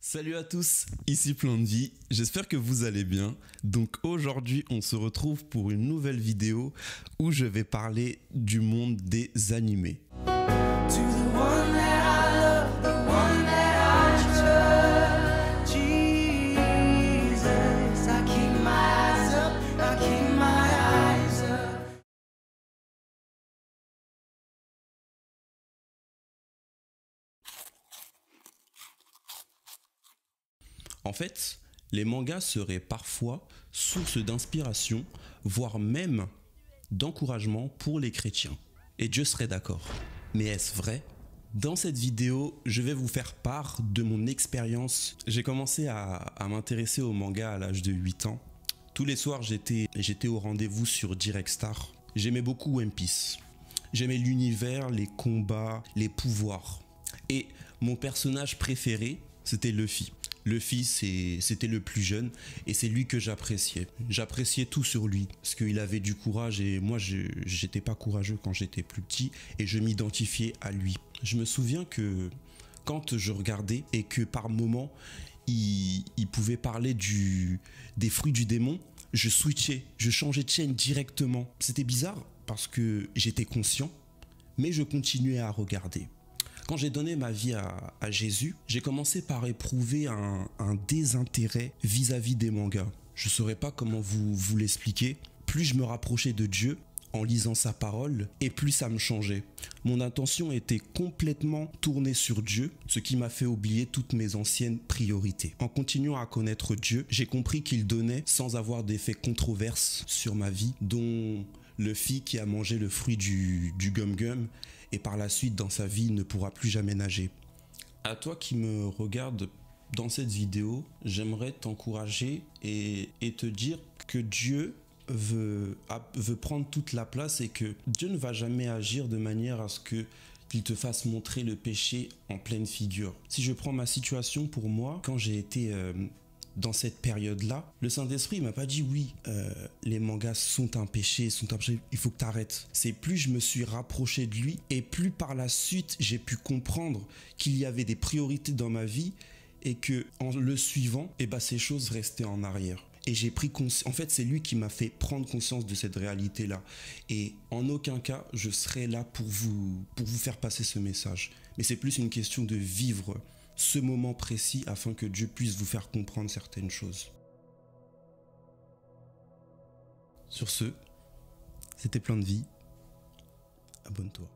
Salut à tous, ici Plan de Vie, j'espère que vous allez bien. Donc aujourd'hui on se retrouve pour une nouvelle vidéo où je vais parler du monde des animés. En fait, les mangas seraient parfois source d'inspiration, voire même d'encouragement pour les chrétiens. Et Dieu serait d'accord. Mais est-ce vrai ? Dans cette vidéo, je vais vous faire part de mon expérience. J'ai commencé à m'intéresser au manga à l'âge de 8 ans. Tous les soirs, j'étais au rendez-vous sur Direct Star. J'aimais beaucoup One Piece. J'aimais l'univers, les combats, les pouvoirs. Et mon personnage préféré, c'était Luffy. Luffy, c'était le plus jeune et c'est lui que j'appréciais. J'appréciais tout sur lui parce qu'il avait du courage et moi, j'étais pas courageux quand j'étais plus petit et je m'identifiais à lui. Je me souviens que quand je regardais et que par moments, il pouvait parler des fruits du démon, je switchais, je changeais de chaîne directement. C'était bizarre parce que j'étais conscient, mais je continuais à regarder. Quand j'ai donné ma vie à Jésus, j'ai commencé par éprouver un désintérêt vis-à-vis des mangas. Je ne saurais pas comment vous l'expliquer. Plus je me rapprochais de Dieu en lisant sa parole, et plus ça me changeait. Mon attention était complètement tournée sur Dieu, ce qui m'a fait oublier toutes mes anciennes priorités. En continuant à connaître Dieu, j'ai compris qu'il donnait sans avoir d'effets controverses sur ma vie, dont Luffy qui a mangé le fruit du gum-gum, et par la suite dans sa vie ne pourra plus jamais nager. À toi qui me regarde dans cette vidéo, j'aimerais t'encourager et te dire que Dieu veut prendre toute la place et que Dieu ne va jamais agir de manière à ce qu'il te fasse montrer le péché en pleine figure. Si je prends ma situation pour moi, quand j'ai été dans cette période-là, le Saint-Esprit m'a pas dit oui, les mangas sont un péché, il faut que tu arrêtes. C'est plus je me suis rapproché de lui et plus par la suite j'ai pu comprendre qu'il y avait des priorités dans ma vie et que en le suivant, ces choses restaient en arrière. Et j'ai pris conscience, en fait c'est lui qui m'a fait prendre conscience de cette réalité-là. Et en aucun cas je serai là pour vous faire passer ce message. Mais c'est plus une question de vivre ce moment précis afin que Dieu puisse vous faire comprendre certaines choses. Sur ce, c'était Plan de Vie. Abonne-toi.